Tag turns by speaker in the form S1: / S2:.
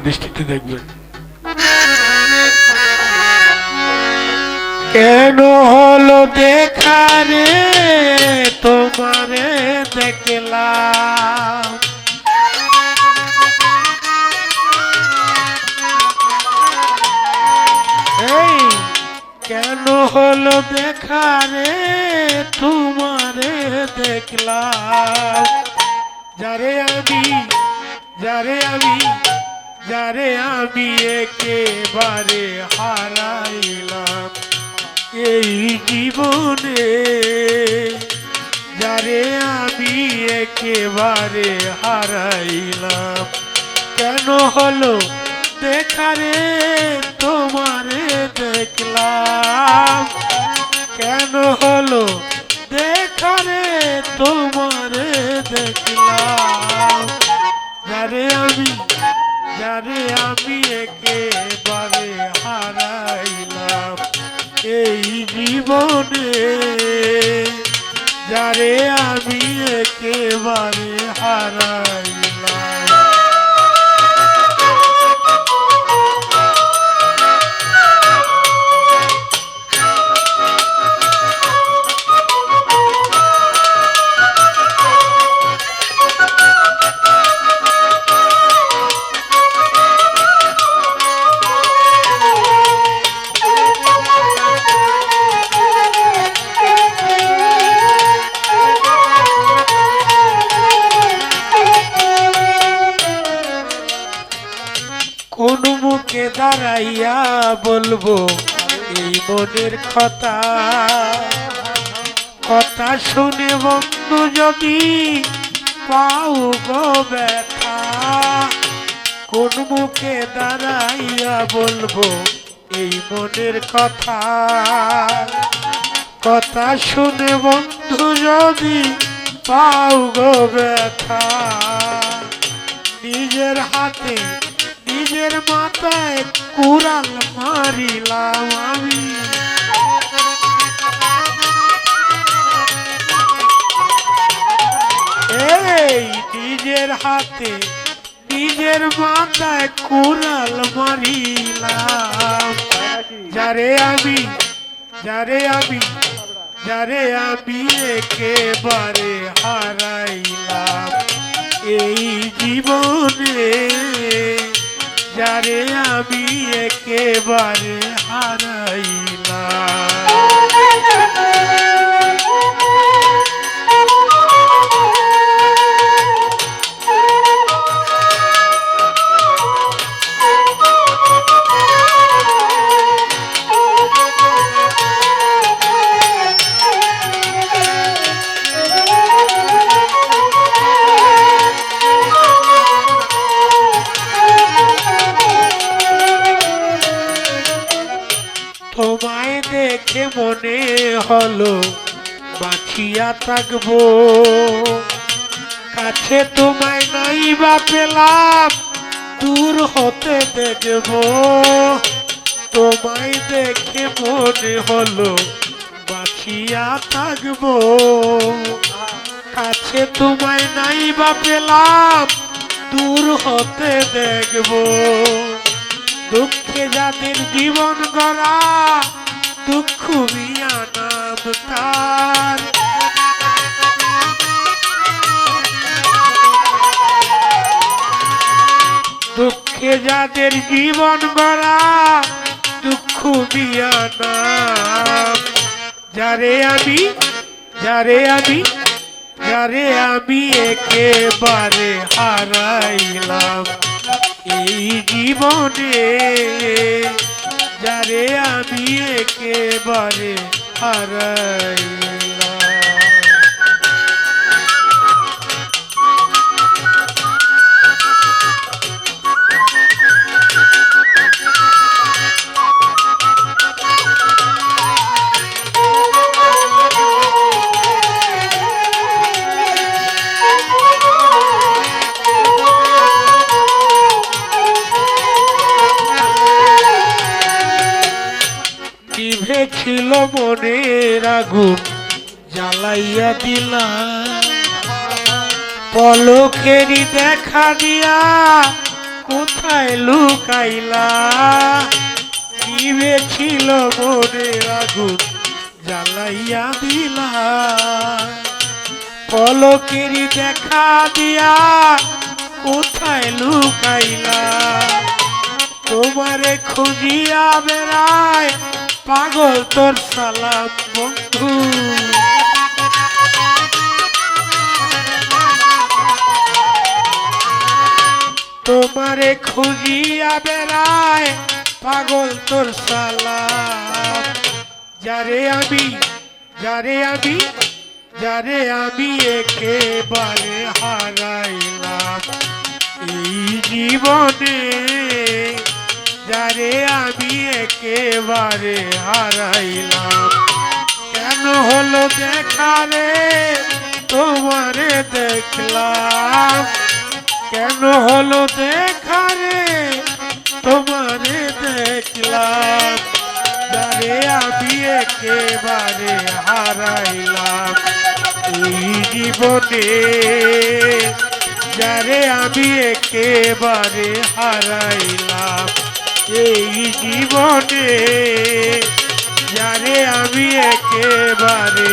S1: দৃষ্টিতে দেখবেন। কেন হলো দেখা রে তোমারে দেখলাম, এই কেন হলো দেখা রে তোমারে দেখলাম, যারে আমি যারে আমি যারে আমি একেবারে হারাইলাম এই জীবনে, যারে আমি একেবারে হারাইলাম। কেন হলো দেখা রে তোমারে দেখলাম, কেন হলো দেখা রে তোমারে দেখলাম, যারে আমি একেবারে হারাইলাম এই জীবনে, যারে আমি একেবারে হারাইলাম। কোন মুখে দাঁড়াইয়া বলবো এই মনের কথা, কথা শুনে বন্ধু যদি পাও গো ব্যথা, কোন মুখে দাঁড়াইয়া বলবো এই মনের কথা, কথা শুনে বন্ধু যদি পাও গো ব্যথা, নিজের হাতে নিজের মাথায় কুড়াল মারিলাম আমি, এই নিজের হাতে নিজের মাথায় কুড়াল মারিলাম, যারে আমি একেবারে হারাইলাম এই জীবনে, যারে আমি একেবারে হারাইলাম। তোমায় দেখে মনে হলো বাঁচিয়া থাকবো, কাছে তোমায় নাই বা পেলাম দূর হতে দেখবো, তোমায় দেখে মনে হলো বাঁচিয়া থাকবো, কাছে তোমায় নাই বা পেলাম দূর হতে দেখবো, দুঃখে যাদের জীবন গড়া দুঃখ মিয়া নাম তার, দুঃখে যাদের জীবন গড়া দুঃখ মিয়া নাম, যারে আমি একেবারে হারাইলাম এই জীবনে, যারে আমি একেবারে হারাইলাম। ছিল মনের আগুন জ্বালাইয়া দিলাম, পলকেরই দেখা দিয়া কোথায় কোথায় লুকাইলা নিবে ছিল মনের আগুন জ্বালাইয়া দিলা পলকেরই দেখা দিয়া কোথায় লুকাইলা তোমারে খুঁজিয়া বেড়ায় পাগল তোর সালাম বন্ধু তোমারে খুঁজিয়া বেড়ায় পাগল তোর সালাম যারে আমি একেবারে হারাইলাম এই জীবনে যারে আমি একেবারে হারাইলাম কেন হলো দেখা রে তোমারে দেখলাম কেন হলো দেখা রে তোমারে দেখলাম যারে আমি একেবারে হারাইলাম এই জীবনে যারে আমি একেবারে হারাইলাম এই জীবনে যারে আমি একেবারে